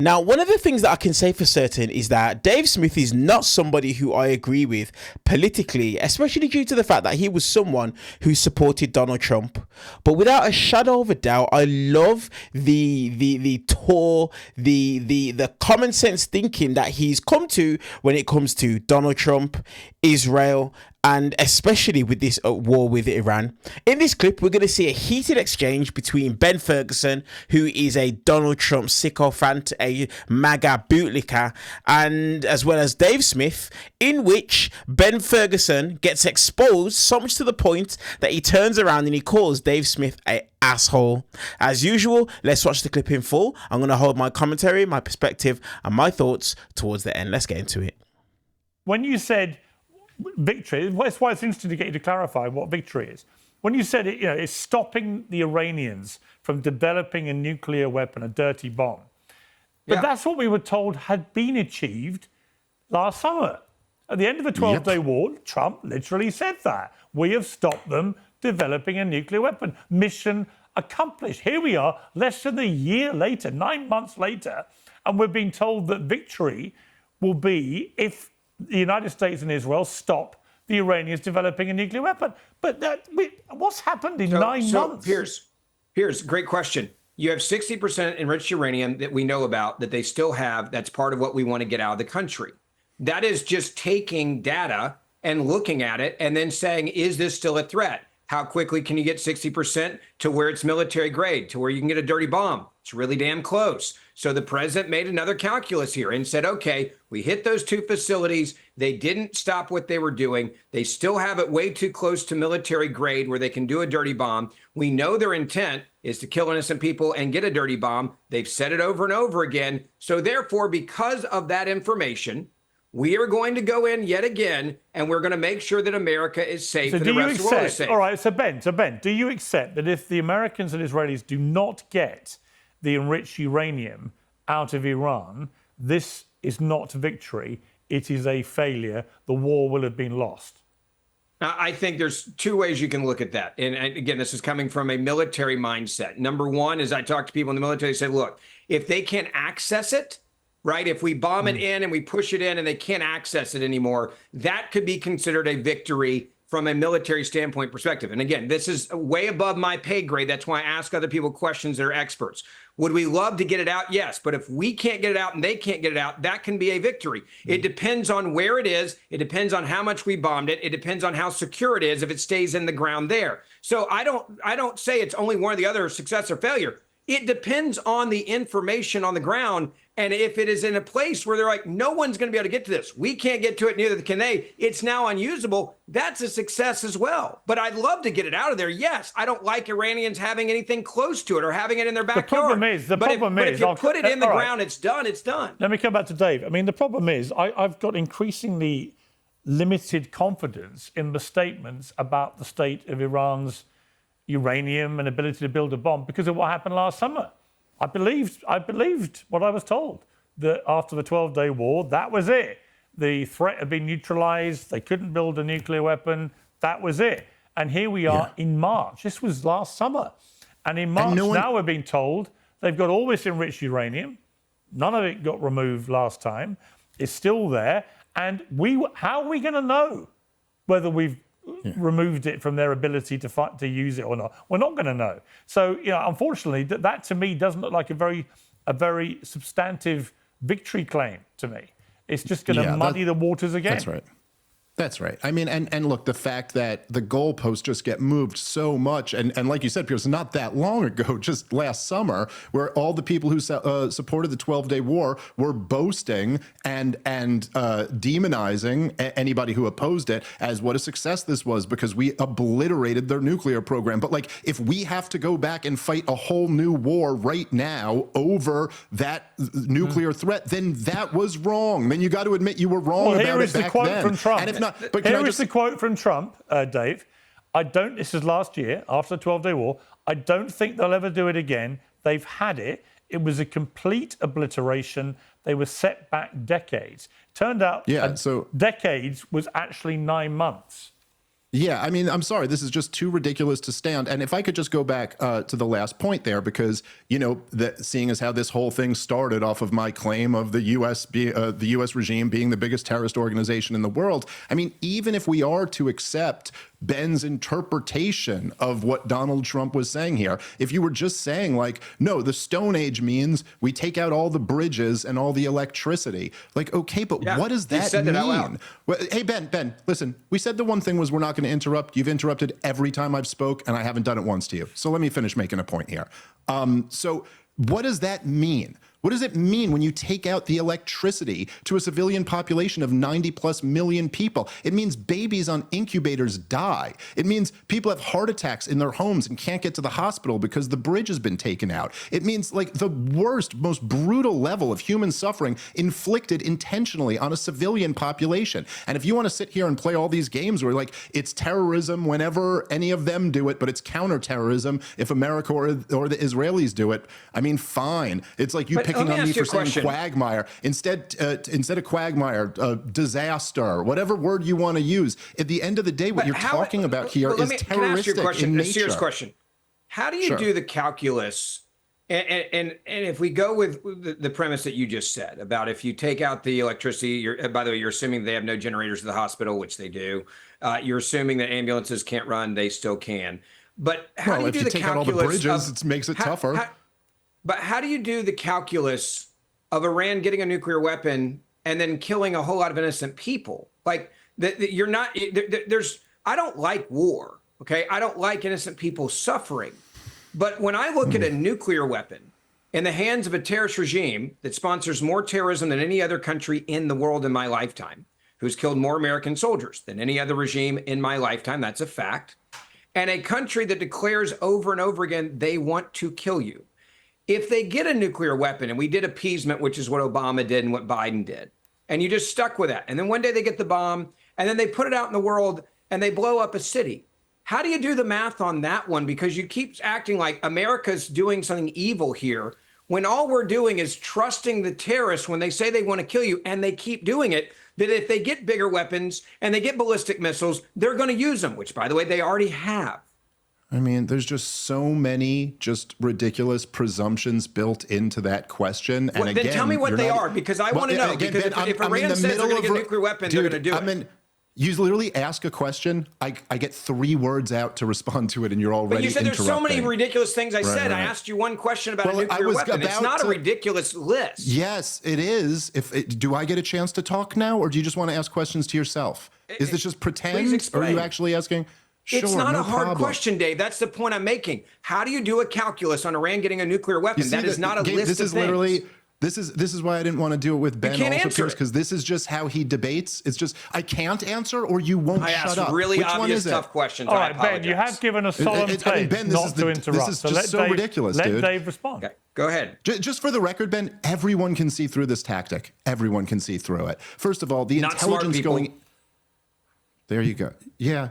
Now, one of the things that I can say for certain is that Dave Smith is not somebody who I agree with politically, especially due to the fact that he was someone who supported Donald Trump. But without a shadow of a doubt, I love the common sense thinking that he's come to when it comes to Donald Trump, Israel, and especially with this war with Iran. In this clip, we're going to see a heated exchange between Ben Ferguson, who is a Donald Trump sycophant, a MAGA bootlicker, and as well as Dave Smith, in which Ben Ferguson gets exposed so much to the point that he turns around and he calls Dave Smith an asshole. As usual, let's watch the clip in full. I'm going to hold my commentary, my perspective, and my thoughts towards the end. Let's get into it. When you said victory, that's why it's interesting to get you to clarify what victory is. When you said it, it's stopping the Iranians from developing a nuclear weapon, a dirty bomb. But that's what we were told had been achieved last summer. At the end of the 12-day war, Trump literally said that. We have stopped them developing a nuclear weapon. Mission accomplished. Here we are, less than a year later, 9 months later, and we're being told that victory will be if the United States and Israel stop the Iranians developing a nuclear weapon. But what's happened in 9 months? Piers, great question. You have 60% enriched uranium that we know about that they still have. That's part of what we want to get out of the country. That is just taking data and looking at it and then saying, is this still a threat? How quickly can you get 60% to where it's military grade, to where you can get a dirty bomb? It's really damn close. So the president made another calculus here and said, okay, we hit those two facilities. They didn't stop what they were doing. They still have it way too close to military grade where they can do a dirty bomb. We know their intent is to kill innocent people and get a dirty bomb. They've said it over and over again. So therefore, because of that information, we are going to go in yet again, and we're going to make sure that America is safe and the rest of the world is safe. All right, so Ben, do you accept that if the Americans and Israelis do not get the enriched uranium out of Iran, this is not victory, it is a failure, the war will have been lost? I think there's two ways you can look at that. And again, this is coming from a military mindset. Number one is I talk to people in the military, they say, look, if they can't access it, right? If we bomb it in and we push it in and they can't access it anymore, that could be considered a victory from a military standpoint perspective. And again, this is way above my pay grade. That's why I ask other people questions that are experts. Would we love to get it out? Yes. But if we can't get it out and they can't get it out, that can be a victory. It depends on where it is. It depends on how much we bombed it. It depends on how secure it is if it stays in the ground there. So I don't say it's only one or the other, success or failure. It depends on the information on the ground. And if it is in a place where they're like, no one's going to be able to get to this, we can't get to it, neither can they, it's now unusable, that's a success as well. But I'd love to get it out of there. Yes, I don't like Iranians having anything close to it or having it in their backyard. The problem is, if you put it in the ground, it's done, it's done. Let me come back to Dave. I mean, the problem is I've got increasingly limited confidence in the statements about the state of Iran's uranium and ability to build a bomb because of what happened last summer. I believed what I was told, that after the 12-day war, that was it. The threat had been neutralized. They couldn't build a nuclear weapon. That was it. And here we are in March. This was last summer. And in March, now we're being told they've got all this enriched uranium. None of it got removed last time. It's still there. And how are we going to know whether we've removed it from their ability to use it or not? We're not going to know. So, unfortunately, that to me doesn't look like a very substantive victory claim to me. It's just going to muddy the waters again. That's right. That's right. I mean, and look, the fact that the goalposts just get moved so much, and like you said, Piers, not that long ago, just last summer, where all the people who supported the 12-day war were boasting and demonizing anybody who opposed it as what a success this was because we obliterated their nuclear program. But like, if we have to go back and fight a whole new war right now over that nuclear threat, then that was wrong. Then you got to admit you were wrong about it back then. From Trump. And if not, but Here is the quote from Trump, Dave. This is last year, after the 12-day war, I don't think they'll ever do it again. They've had it. It was a complete obliteration. They were set back decades. Turned out decades was actually 9 months. Yeah, I mean, I'm sorry. This is just too ridiculous to stand. And if I could just go back to the last point there, because, you know, seeing as how this whole thing started off of my claim of the U.S. Regime being the biggest terrorist organization in the world. I mean, even if we are to accept Ben's interpretation of what Donald Trump was saying here, if you were just saying like, no, the Stone Age means we take out all the bridges and all the electricity. Like, okay, but what does that mean? Well, hey, Ben, listen, we said the one thing was we're not going to interrupt. You've interrupted every time I've spoke, and I haven't done it once to you. So let me finish making a point here. So what does that mean? What does it mean when you take out the electricity to a civilian population of 90+ million people? It means babies on incubators die. It means people have heart attacks in their homes and can't get to the hospital because the bridge has been taken out. It means like the worst, most brutal level of human suffering inflicted intentionally on a civilian population. And if you want to sit here and play all these games where like it's terrorism whenever any of them do it, but it's counterterrorism if America or the Israelis do it, I mean, fine. It's like you picking on me for saying quagmire. Instead of quagmire, disaster, whatever word you want to use. At the end of the day, what you're talking about here is terroristic in nature. A serious question. How do you do the calculus? And if we go with the premise that you just said about if you take out the electricity, by the way, you're assuming they have no generators at the hospital, which they do. You're assuming that ambulances can't run, they still can. But how do you do the calculus? If you take out all the bridges, it makes it tougher. But how do you do the calculus of Iran getting a nuclear weapon and then killing a whole lot of innocent people? Like you're not, I don't like war. Okay. I don't like innocent people suffering. But when I look at a nuclear weapon in the hands of a terrorist regime that sponsors more terrorism than any other country in the world in my lifetime, who's killed more American soldiers than any other regime in my lifetime, that's a fact, and a country that declares over and over again they want to kill you. If they get a nuclear weapon, and we did appeasement, which is what Obama did and what Biden did, and you just stuck with that, and then one day they get the bomb, and then they put it out in the world, and they blow up a city. How do you do the math on that one? Because you keep acting like America's doing something evil here, when all we're doing is trusting the terrorists when they say they want to kill you, and they keep doing it, that if they get bigger weapons and they get ballistic missiles, they're going to use them, which, by the way, they already have. I mean, there's just so many just ridiculous presumptions built into that question. And then tell me what they are, because I want to know. Because if Iran says they're going to get a nuclear weapon, they're going to do it. You literally ask a question, I get 3 words out to respond to it, and you're already interrupting. But you said there's so many ridiculous things I said. Right. I asked you one question about a nuclear weapon. It's not a ridiculous list. Yes, it is. Do I get a chance to talk now, or do you just want to ask questions to yourself? Is this just pretend, or are you actually asking? Sure, it's not a hard problem. Question, Dave. That's the point I'm making. How do you do a calculus on Iran getting a nuclear weapon? That is not a list this of is things. Literally, this is why I didn't want to do it with Ben also, Piers, because this is just how he debates. It's just I can't answer or you won't shut up. Really Which obvious, one is tough questions. All right, Ben, you have given a solemn pledge Ben, not to interrupt. This is just so ridiculous, dude. Let Dave respond. Okay, go ahead. Just for the record, Ben, everyone can see through this tactic. Everyone can see through it. First of all, the intelligence going. There you go. Yeah.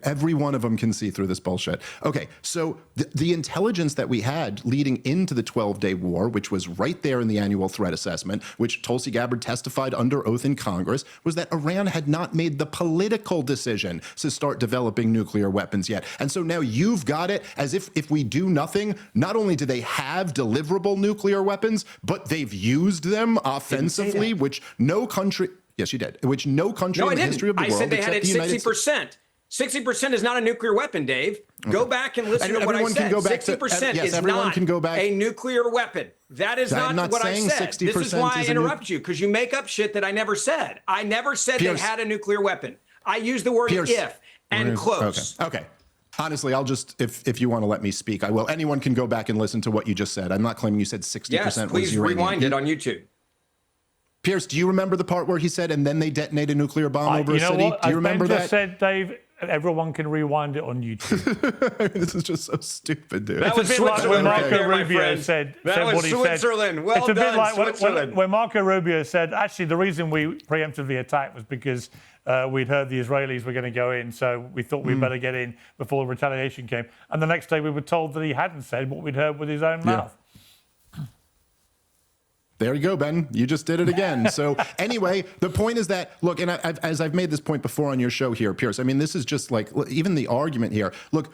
Every one of them can see through this bullshit. Okay, so the intelligence that we had leading into the 12-day war, which was right there in the annual threat assessment, which Tulsi Gabbard testified under oath in Congress, was that Iran had not made the political decision to start developing nuclear weapons yet. And so now you've got it as if we do nothing, not only do they have deliverable nuclear weapons, but they've used them offensively, which no country... Yes, you did. Which no country in the history of the world. I said they had it 60%. 60% is not a nuclear weapon, Dave. Okay. Go back and listen to what I said. 60% is not a nuclear weapon. That is not what I said. This is why I interrupt you, because you make up shit that I never said. I never said they had a nuclear weapon. I used the word if and close. Okay. Honestly, I'll just, if you want to let me speak, I will. Anyone can go back and listen to what you just said. I'm not claiming you said 60% yes, please rewind it on YouTube. Piers, do you remember the part where he said, and then they detonate a nuclear bomb over a city? What? Do you remember Ben that? just said, Dave, everyone can rewind it on YouTube. This is just so stupid, dude. It's a bit like when Marco Rubio said what he Switzerland. said. Well it's a bit like Switzerland. when Marco Rubio said, actually, the reason we preemptively attacked was because we'd heard the Israelis were going to go in, so we thought we'd better get in before the retaliation came. And the next day we were told that he hadn't said what we'd heard with his own mouth. There you go, Ben. You just did it again. So anyway, the point is that, look, and as I've made this point before on your show here, Piers, I mean, this is just like, even the argument here. Look,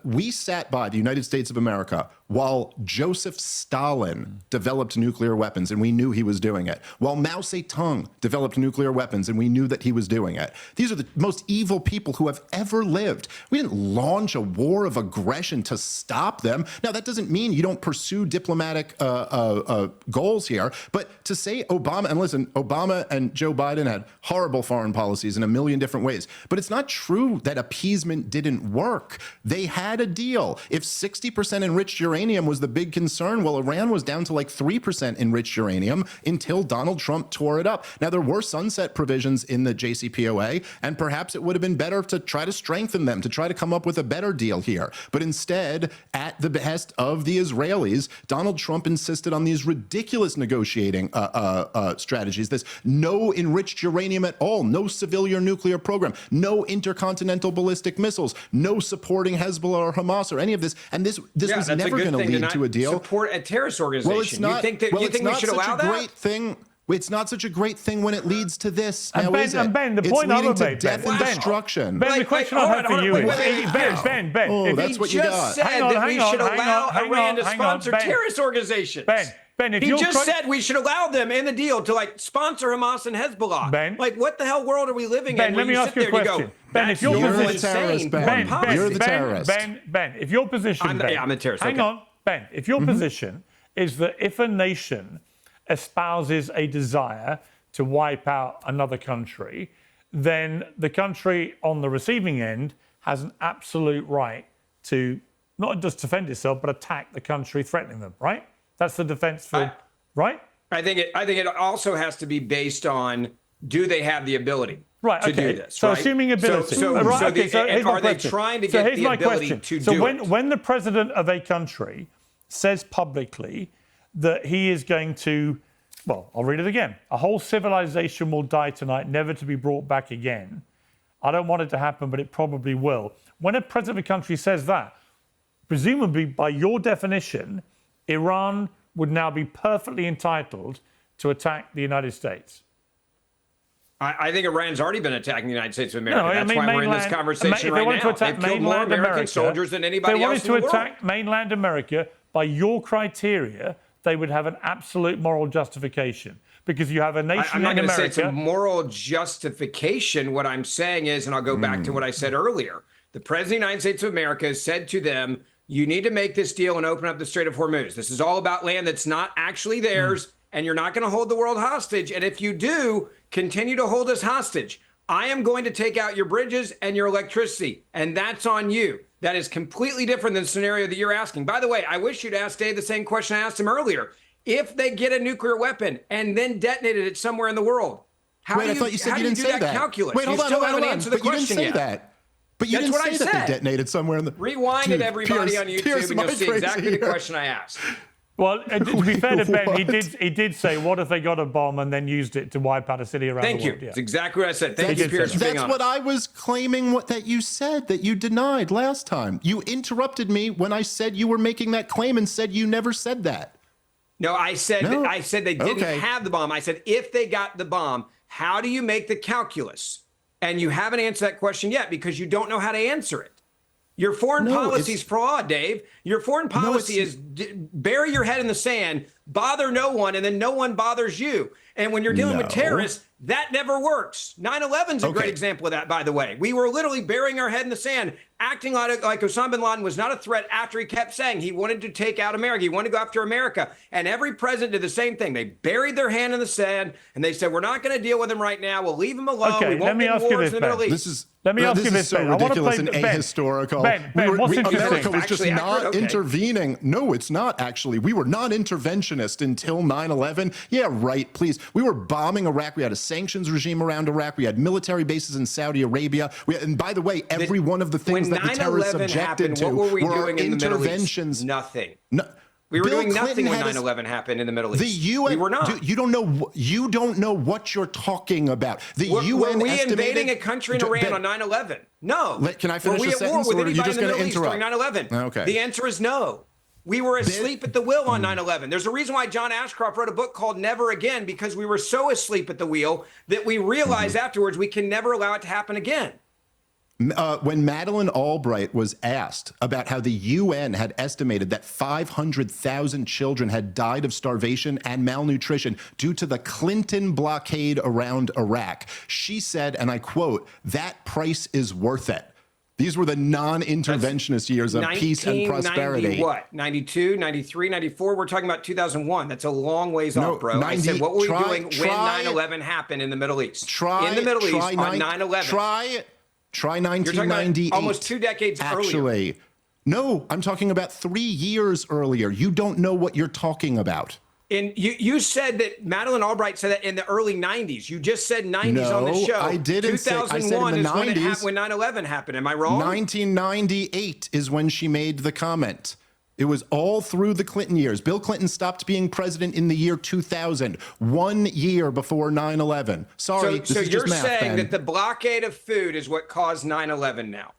we sat by the United States of America while Joseph Stalin developed nuclear weapons, and we knew he was doing it. While Mao Zedong developed nuclear weapons, and we knew that he was doing it. These are the most evil people who have ever lived. We didn't launch a war of aggression to stop them. Now, that doesn't mean you don't pursue diplomatic goals here, but to say Obama, and listen, Obama and Joe Biden had horrible foreign policies in a million different ways, but it's not true that appeasement didn't work. They had a deal. If 60% enriched uranium was the big concern, well, Iran was down to like 3% enriched uranium until Donald Trump tore it up. Now, there were sunset provisions in the JCPOA, and perhaps it would have been better to try to strengthen them, to try to come up with a better deal here. But instead, at the behest of the Israelis, Donald Trump insisted on these ridiculous negotiating strategies. This no enriched uranium at all, no civilian nuclear program, no intercontinental ballistic missiles, no supporting Hezbollah or Hamas or any of this. And this was never going to lead to a deal. Support a terrorist organization. Well, it's not. You think we should allow that? Great thing. It's not such a great thing when it leads to this. And now, Ben, is it? and Ben, the it's point I leading would to make, death and destruction. Ben, the question I have for you is, Ben, Oh, if that's he what you just got. said that we should allow Iran to sponsor terrorist organizations. Ben, if he just said we should allow them in the deal to like sponsor Hamas and Hezbollah. Ben, like what the hell world are we living Ben, in? let me ask you a question. Ben, if your position, you're the terrorist. Ben, if your position, I'm the terrorist. Hang on, Ben. If your position is that if a nation espouses a desire to wipe out another country, then the country on the receiving end has an absolute right to not just defend itself, but attack the country threatening them, right? That's the defense for, right? I think it also has to be based on, do they have the ability to do this? So right? assuming ability. Are they trying to get the ability to do it? When the president of a country says publicly that he is going to, well, I'll read it again. A whole civilization will die tonight, never to be brought back again. I don't want it to happen, but it probably will. When a president of a country says that, presumably by your definition, Iran would now be perfectly entitled to attack the United States. I think Iran's already been attacking the United States of America. No, That's why we're in this conversation right now. They've killed more American soldiers than anybody else in the world. If they wanted to attack mainland America, by your criteria, they would have an absolute moral justification. Because you have a nation I'm not in going to America. say it's a moral justification. What I'm saying is, and I'll go back to what I said earlier, the President of the United States of America has said to them, you need to make this deal and open up the Strait of Hormuz. This is all about land that's not actually theirs, and you're not going to hold the world hostage. And if you do, continue to hold us hostage. I am going to take out your bridges and your electricity, and that's on you. That is completely different than the scenario that you're asking. By the way, I wish you'd ask Dave the same question I asked him earlier. If they get a nuclear weapon and then detonated it somewhere in the world, how do you do that calculus? Wait, hold on. But you didn't say that. But you didn't say that they detonated somewhere in the... Rewind it, everybody, on YouTube, and you'll see exactly the question I asked. Well, to be fair to Ben, he did say, what if they got a bomb and then used it to wipe out a city around the world? Thank you. That's exactly what I said. Thank you, Piers, for being honest. That's what I was claiming that you said, that you denied last time. You interrupted me when I said you were making that claim and said you never said that. No, I said they didn't have the bomb. I said, if they got the bomb, how do you make the calculus? And you haven't answered that question yet because you don't know how to answer it. Your foreign policy is fraud, Dave. Your foreign policy is bury your head in the sand, bother no one, and then no one bothers you. And when you're dealing with terrorists, that never works. 9/11's a great example of that, by the way. We were literally burying our head in the sand, acting like Osama bin Laden was not a threat after he kept saying he wanted to take out America. He wanted to go after America. And every president did the same thing. They buried their hand in the sand, and they said, we're not going to deal with him right now. We'll leave him alone. Okay, we won't get wars in the Middle East. Let me ask you this, so Ben. ridiculous and ahistorical. Ben, what's interesting? America was just not intervening. No, it's not actually. We were not interventionist until 9/11. Yeah, right, please. We were bombing Iraq. We had a sanctions regime around Iraq. We had military bases in Saudi Arabia. And by the way, every one of the things that the terrorists objected to what were we doing in the Middle East? Interventions. Nothing. No. We were doing nothing when 9/11 happened in the Middle East. The UN, we were not. You don't know what you're talking about. The UN were we estimated, invading a country in Iran on 9/11? No. Can I finish were we the at sentence, war with or are you anybody just in the going to Middle East interrupt? during 9/11? Okay. The answer is no. We were asleep at the wheel on 9/11. There's a reason why John Ashcroft wrote a book called Never Again, because we were so asleep at the wheel that we realized afterwards we can never allow it to happen again. When Madeleine Albright was asked about how the UN had estimated that 500,000 children had died of starvation and malnutrition due to the Clinton blockade around Iraq, she said, and I quote, "That price is worth it." These were the non-interventionist years of peace and prosperity. What? 92, 93, 94? We're talking about 2001. That's a long ways off, bro. I said, what were we doing when 9/11 happened in the Middle East? In the Middle East on 9/11. Try You're 1998. talking almost 2 decades earlier. No, I'm talking about 3 years earlier. You don't know what you're talking about. And you said that Madeleine Albright said that in the early 90s. You just said 90s on the show. I didn't 2001 say, I said in the is 90s. when 9/11 happened. Am I wrong? 1998 is when she made the comment. It was all through the Clinton years. Bill Clinton stopped being president in the year 2000, 1 year before 9/11. Sorry, this is just math, So you're saying Ben. that the blockade of food is what caused 9/11 now?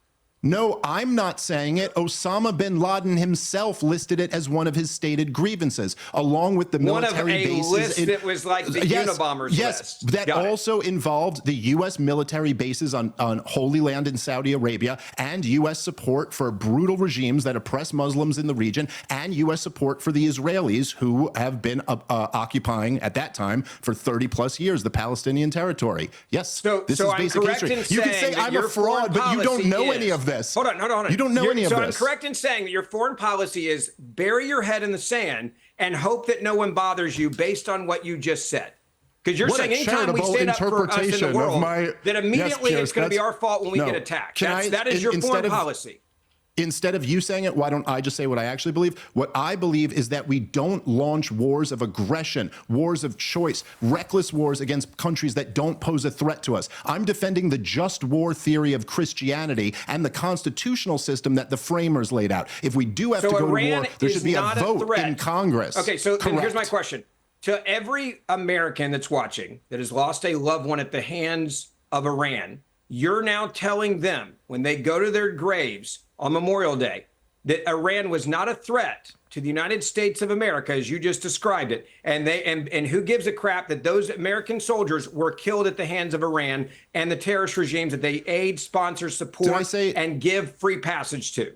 No, I'm not saying it. Osama bin Laden himself listed it as one of his stated grievances, along with the military bases. One of a list that was like the Unabombers list. Yes, that also involved the U.S. military bases on Holy Land in Saudi Arabia, and U.S. support for brutal regimes that oppress Muslims in the region, and U.S. support for the Israelis, who have been occupying, at that time, for 30 plus years, the Palestinian territory. Yes, this is basic history. You can say I'm a fraud, but you don't know any of this. Hold on. You don't know any of this. So I'm correct in saying that your foreign policy is bury your head in the sand and hope that no one bothers you based on what you just said. Because you're saying anytime we stand up for us in the world, that immediately it's going to be our fault when we get attacked. That is your foreign policy. Instead of you saying it, why don't I just say what I actually believe? What I believe is that we don't launch wars of aggression, wars of choice, reckless wars against countries that don't pose a threat to us. I'm defending the just war theory of Christianity and the constitutional system that the framers laid out. If we do have to go to war, there should be a vote in Congress. Okay, so then here's my question. To every American that's watching that has lost a loved one at the hands of Iran, you're now telling them when they go to their graves on Memorial Day that Iran was not a threat to the United States of America, as you just described it, and who gives a crap that those American soldiers were killed at the hands of Iran and the terrorist regimes that they aid, sponsor, support, and give free passage to?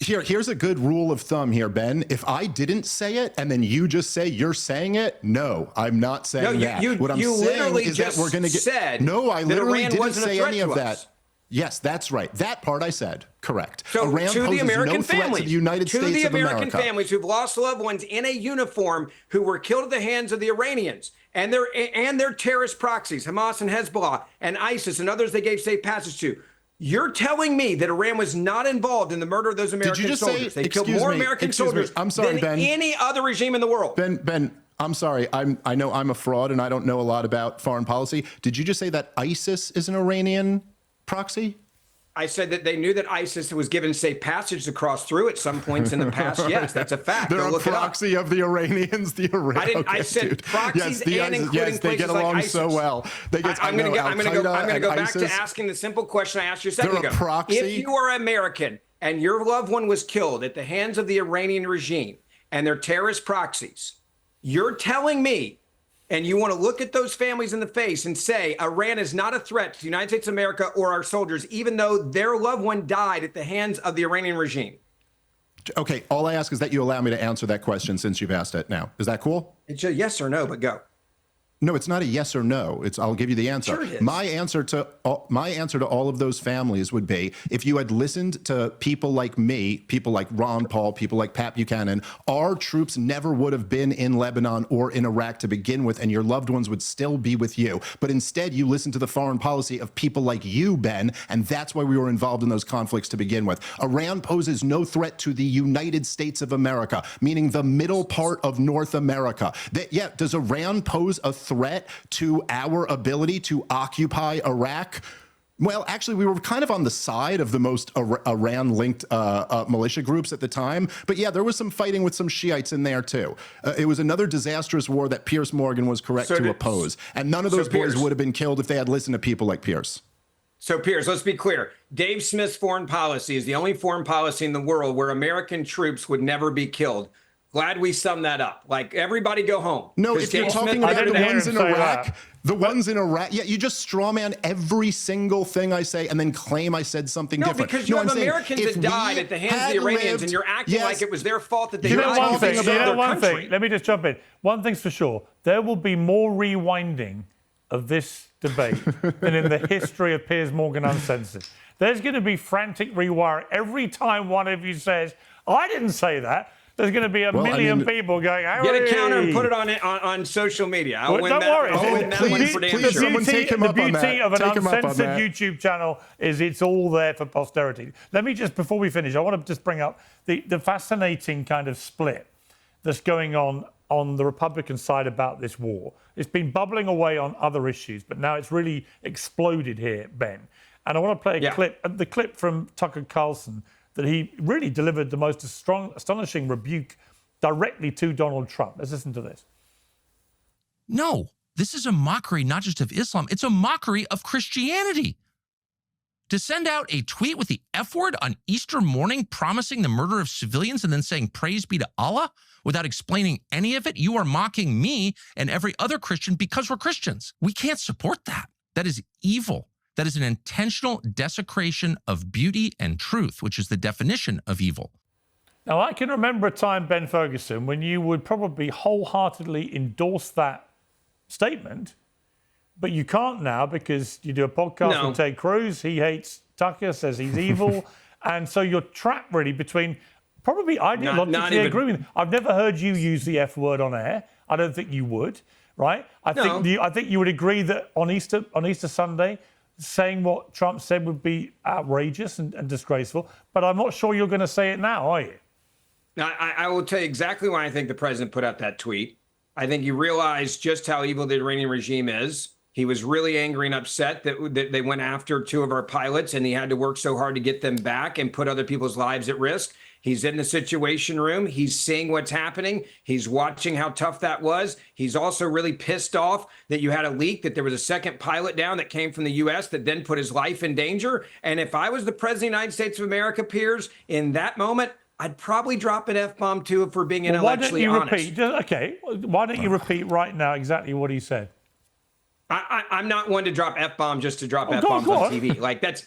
Here's a good rule of thumb here, Ben. If I didn't say it and then you just say you're saying it, no, I'm not saying that. What I'm saying is that we're going to get. No, I literally didn't say any of that. Yes, that's right. That part I said. Correct. So Iran to the American families, to the United States of America. To the American families who've lost loved ones in a uniform who were killed at the hands of the Iranians and their terrorist proxies, Hamas and Hezbollah and ISIS and others they gave safe passage to. You're telling me that Iran was not involved in the murder of those American soldiers. They killed more American soldiers than any other regime in the world. Ben, I'm sorry. I know I'm a fraud and I don't know a lot about foreign policy. Did you just say that ISIS is an Iranian proxy? I said that they knew that ISIS was given safe passage to cross through at some points in the past. Yes, that's a fact. They're a proxy of the Iranians. I said proxies and including they get along like so well. I'm going to go back to asking the simple question I asked you a second ago. Proxy? If you are American and your loved one was killed at the hands of the Iranian regime and their terrorist proxies, you're telling me, and you want to look at those families in the face and say Iran is not a threat to the United States of America or our soldiers, even though their loved one died at the hands of the Iranian regime. Okay, all I ask is that you allow me to answer that question since you've asked it now. Is that cool? It's a yes or no, but go. No, it's not a yes or no. I'll give you the answer. Sure it is. My answer to all of those families would be, if you had listened to people like me, people like Ron Paul, people like Pat Buchanan, our troops never would have been in Lebanon or in Iraq to begin with, and your loved ones would still be with you. But instead, you listened to the foreign policy of people like you, Ben, and that's why we were involved in those conflicts to begin with. Iran poses no threat to the United States of America, meaning the middle part of North America. Does Iran pose a threat to our ability to occupy Iraq? Well, actually, we were kind of on the side of the most Iran-linked militia groups at the time. But yeah, there was some fighting with some Shiites in there, too. It was another disastrous war that Piers Morgan was correct to oppose. And none of those boys would have been killed if they had listened to people like Piers. So, Piers, let's be clear. Dave Smith's foreign policy is the only foreign policy in the world where American troops would never be killed. Glad we summed that up. Like, everybody go home. No, if you're talking about the ones in Iraq, yeah, you just straw man every single thing I say and then claim I said something different. No, because you have Americans that died at the hands of the Iranians, and you're acting like it was their fault that they died. One thing. Let me just jump in. One thing's for sure. There will be more rewinding of this debate than in the history of Piers Morgan Uncensored. There's going to be frantic rewiring every time one of you says, I didn't say that. There's going to be a million people going, hey. Get a counter and put it on social media. I'll win don't that. worry. I'll win that one for damn sure. Someone take him up on that. The beauty of an uncensored YouTube channel is it's all there for posterity. Let me just, before we finish, I want to just bring up the fascinating kind of split that's going on the Republican side about this war. It's been bubbling away on other issues, but now it's really exploded here, Ben. And I want to play the clip from Tucker Carlson, that he really delivered the most astonishing rebuke directly to Donald Trump. Let's listen to this. No, this is a mockery not just of Islam, it's a mockery of Christianity. To send out a tweet with the F word on Easter morning promising the murder of civilians and then saying praise be to Allah without explaining any of it, you are mocking me and every other Christian because we're Christians. We can't support that. That is evil. That is an intentional desecration of beauty and truth, which is the definition of evil. Now, I can remember a time, Ben Ferguson, when you would probably wholeheartedly endorse that statement, but you can't now because you do a podcast with Ted Cruz. He hates Tucker, says he's evil. And so you're trapped really between probably ideologically agreeing. I've never heard you use the F word on air. I don't think you would, right? I think you would agree that on Easter Sunday, saying what Trump said would be outrageous and disgraceful, but I'm not sure you're going to say it now, are you? Now, I will tell you exactly why I think the president put out that tweet. I think he realized just how evil the Iranian regime is. He was really angry and upset that they went after two of our pilots, and he had to work so hard to get them back and put other people's lives at risk. He's in the Situation Room. He's seeing what's happening. He's watching how tough that was. He's also really pissed off that you had a leak, that there was a second pilot down that came from the U.S. that then put his life in danger. And if I was the president of the United States of America, Piers, in that moment, I'd probably drop an F-bomb too if we're being intellectually honest. Why don't you repeat right now exactly what he said? I'm not one to drop F-bomb just to drop F-bombs on TV. Like that's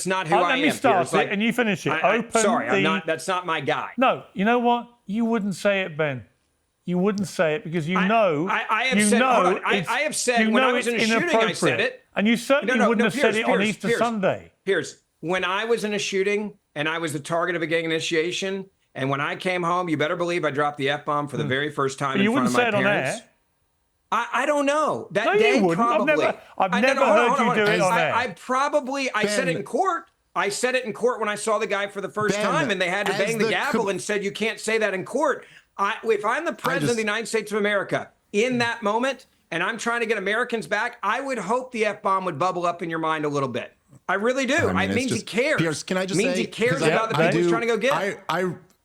not who I am. Let me start it and you finish it. That's not my guy. No, you know what? You wouldn't say it, Ben. You wouldn't say it because you know. I have said when I was in a shooting, I said it. And you certainly wouldn't have said it on Easter Sunday. Piers, when I was in a shooting and I was the target of a gang initiation, and when I came home, you better believe I dropped the F-bomb for the very first time in front of my parents. You wouldn't say it on air. I don't know. That day, probably. I've never heard you do it on air. I said it in court. I said it in court when I saw the guy for the first time, and they had to bang the gavel and said, you can't say that in court. If I'm the president of the United States of America in that moment, and I'm trying to get Americans back, I would hope the F-bomb would bubble up in your mind a little bit. I really do. It means he cares. Piers, can I just say? It means he cares about the people he's trying to go get.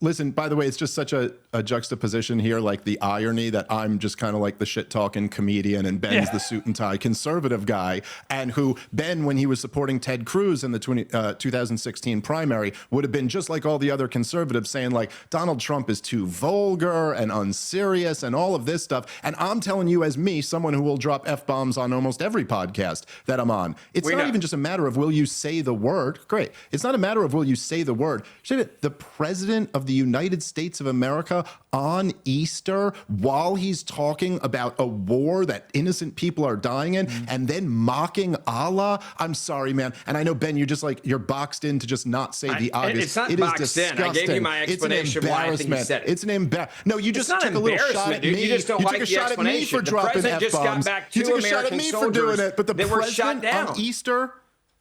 Listen, by the way, it's just such a juxtaposition here, like the irony that I'm just kind of like the shit-talking comedian and Ben's the suit and tie conservative guy, and who Ben, when he was supporting Ted Cruz in the 2016 primary, would have been just like all the other conservatives saying like, Donald Trump is too vulgar and unserious and all of this stuff. And I'm telling you as me, someone who will drop F-bombs on almost every podcast that I'm on. It's not even just a matter of will you say the word. Great. It's not a matter of will you say the word. The president of the United States of America on Easter, while he's talking about a war that innocent people are dying in, and then mocking Allah. I'm sorry, man. And I know, Ben, you're boxed in to just not say the obvious. It's not it boxed is disgusting. in. I gave you my explanation why I think he said it. It's an embarrassment. No, you just took a little shot at me. You just don't like the explanation. For dropping F-bombs. Just got back two American soldiers but the that were shot down on Easter.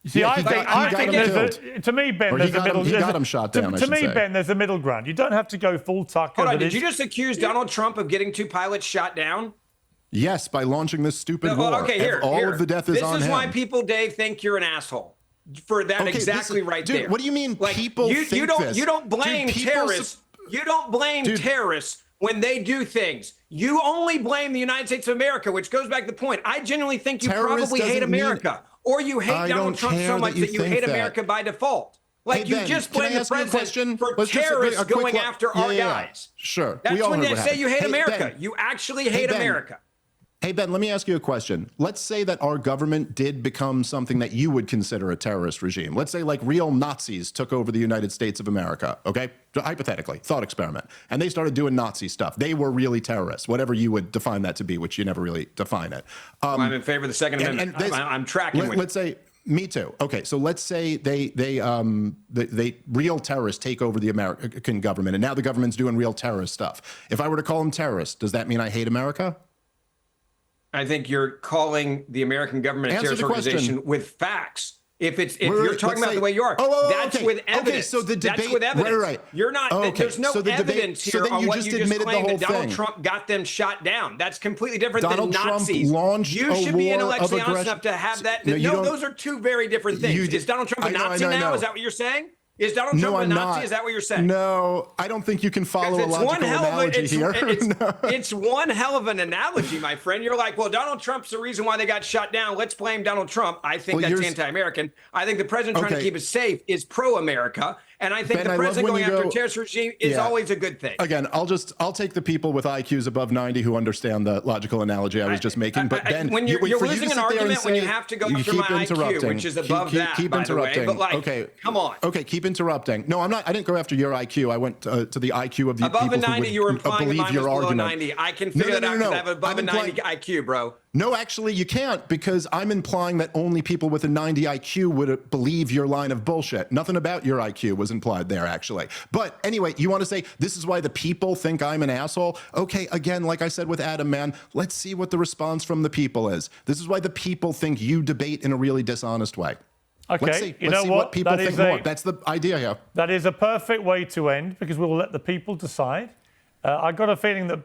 See, I think to me, Ben, there's a middle. He got him shot down. To me, Ben, there's a middle ground. You don't have to go full Tucker. Hold on, did you just accuse Donald Trump of getting two pilots shot down? Yes, by launching this stupid war. Okay, here. All of the death is on him. This is why people, Dave, think you're an asshole. For that right there. What do you mean people think this? You don't blame terrorists. You don't blame terrorists when they do things. You only blame the United States of America, which goes back to the point. I genuinely think you Terrorist probably hate doesn't mean- America, or you hate I Donald don't Trump care so much that you that you think hate that. America by default. Like, Hey, you Ben, just can I blame the ask you a president question? for Let's just- terrorists a quick going look. after our guys. Sure. That's We all when heard they what say you hate happened. Hey, America. Ben. You actually hate Ben. America. Hey, Ben, let me ask you a question. Let's say that our government did become something that you would consider a terrorist regime. Let's say like real Nazis took over the United States of America, okay? Hypothetically, thought experiment. And they started doing Nazi stuff. They were really terrorists, whatever you would define that to be, which you never really define it. I'm in favor of the Second Amendment. I'm tracking with you. Let's say, me too. Okay, so let's say they real terrorists take over the American government, and now the government's doing real terrorist stuff. If I were to call them terrorists, does that mean I hate America? I think you're calling the American government a Answer terrorist the question. organization with facts. If Wait, you're talking let's about say- the way you are, that's okay. with evidence. Okay, so the That's debate- with evidence. right. You're not. Okay, There's no so the debate- evidence so here then on you what just you just admitted the claimed whole that Donald thing. Trump got them shot down. That's completely different Donald than Trump Nazis. launched You a should be war of intellectually honest aggression. enough to have that. No, you No, don't- those are two very different things. You Is Donald Trump a I know, Nazi I know. now? Is that what you're saying? Is Donald Trump No, a I'm Nazi? not. Is that what you're saying? No, I don't think you can follow a It's logical one hell of analogy here. it's one hell of an analogy, my friend. You're like, well, Donald Trump's the reason why they got shut down. Let's blame Donald Trump. I think Well, that's you're- anti-American. I think the president trying to Okay. keep us safe is pro-America. And I think Ben, the I love president when going you after go- a terrorist regime is Yeah. always a good thing. Again, I'll take the people with IQs above 90 who understand the logical analogy I was just making. But Ben, when you're for you to losing sit an there and argument when you say- have to go you after keep my IQ, interrupting. which is above that, keep by the way. interrupting. But, like, okay, come on. Okay, keep interrupting. No, I'm not. I didn't go after your IQ. I went to the IQ of the Above people a 90, who you were would implying that believe mine was your below argument. 90. I can figure that out because I have above a 90 IQ, bro. No, actually, you can't, because I'm implying that only people with a 90 IQ would believe your line of bullshit. Nothing about your IQ was implied there, actually. But anyway, you want to say this is why the people think I'm an asshole? Okay, again, like I said with Adam, man, let's see what the response from the people is. This is why the people think you debate in a really dishonest way. Okay, Let's see. you Let's know see what? what people That think is more. That's the idea here. That is a perfect way to end, because we will let the people decide. I got a feeling that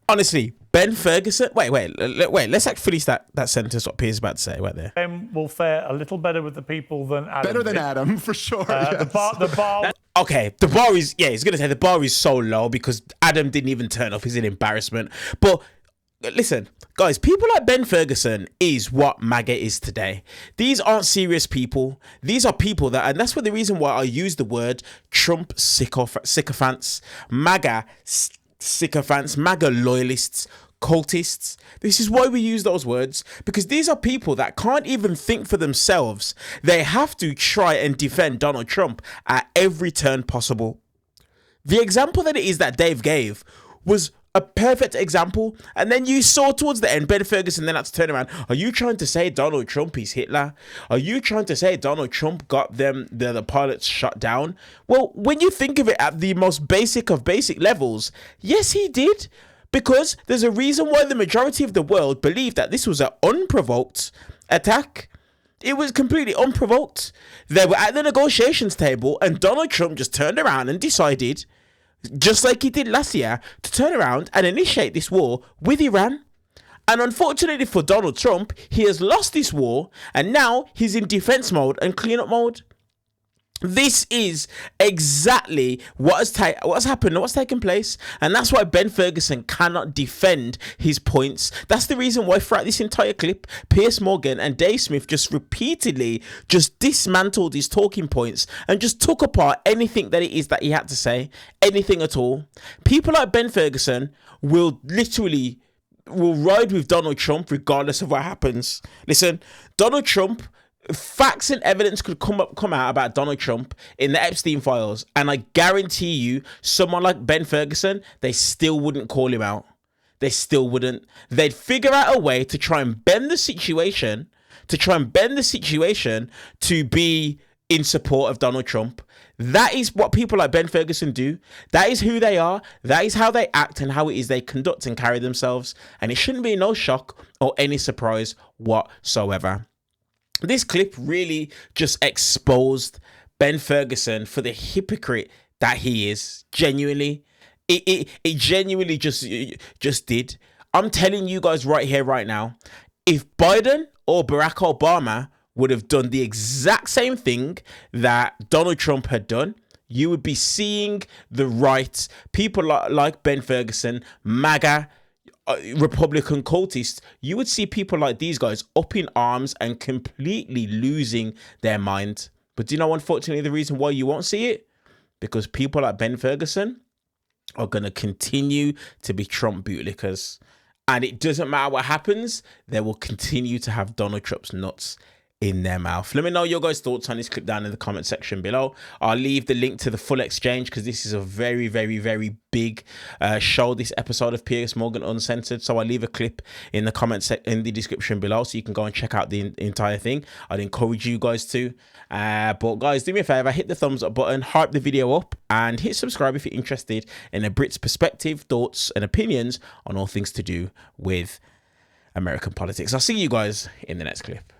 Honestly, Ben Ferguson. Wait. Let's actually finish that sentence. What Piers is about to say right there. Ben will fare a little better with the people than Adam. Better than did. Adam, for sure. The bar. Okay, the bar is he's gonna say the bar is so low because Adam didn't even turn up. He's an embarrassment. But listen, guys, people like Ben Ferguson is what MAGA is today. These aren't serious people. These are people that, and that's what the reason why I use the word Trump sycophants, MAGA sycophants, MAGA loyalists, cultists. This is why we use those words, because these are people that can't even think for themselves. They have to try and defend Donald Trump at every turn possible. The example that it is that Dave gave was a perfect example. And then you saw towards the end, Ben Ferguson then had to turn around. Are you trying to say Donald Trump is Hitler? Are you trying to say Donald Trump got them, the pilots shut down? Well, when you think of it at the most basic of basic levels, yes, he did. Because there's a reason why the majority of the world believed that this was an unprovoked attack. It was completely unprovoked. They were at the negotiations table and Donald Trump just turned around and decided, just like he did last year, to turn around and initiate this war with Iran. And unfortunately for Donald Trump, he has lost this war and now he's in defense mode and cleanup mode. This is exactly what's happened, what's taken place, and that's why Ben Ferguson cannot defend his points. That's the reason why throughout this entire clip, Piers Morgan and Dave Smith just repeatedly just dismantled his talking points and just took apart anything that it is that he had to say, anything at all. People like Ben Ferguson will ride with Donald Trump regardless of what happens. Listen, Donald Trump, facts and evidence could come out about Donald Trump in the Epstein files, and I guarantee you, someone like Ben Ferguson, they still wouldn't call him out. They still wouldn't. They'd figure out a way to try and bend the situation, to be in support of Donald Trump. That is what people like Ben Ferguson do. That is who they are. That is how they act and how it is they conduct and carry themselves. And it shouldn't be no shock or any surprise whatsoever. This clip really just exposed Ben Ferguson for the hypocrite that he is. Genuinely. It genuinely just did. I'm telling you guys right here, right now, if Biden or Barack Obama would have done the exact same thing that Donald Trump had done, you would be seeing the right people like Ben Ferguson, MAGA, Republican cultists. You would see people like these guys up in arms and completely losing their mind. But do you know, unfortunately, the reason why you won't see it? Because people like Ben Ferguson are going to continue to be Trump bootlickers. And it doesn't matter what happens, they will continue to have Donald Trump's nuts in their mouth. Let me know your guys' thoughts on this clip down in the comment section below. I'll leave the link to the full exchange because this is a very, very, very big show, this episode of Piers Morgan Uncensored. So I'll leave a clip in the in the description below so you can go and check out the entire thing. I'd encourage you guys to. But guys, do me a favor, hit the thumbs up button, hype the video up, and hit subscribe if you're interested in a Brit's perspective, thoughts, and opinions on all things to do with American politics. I'll see you guys in the next clip.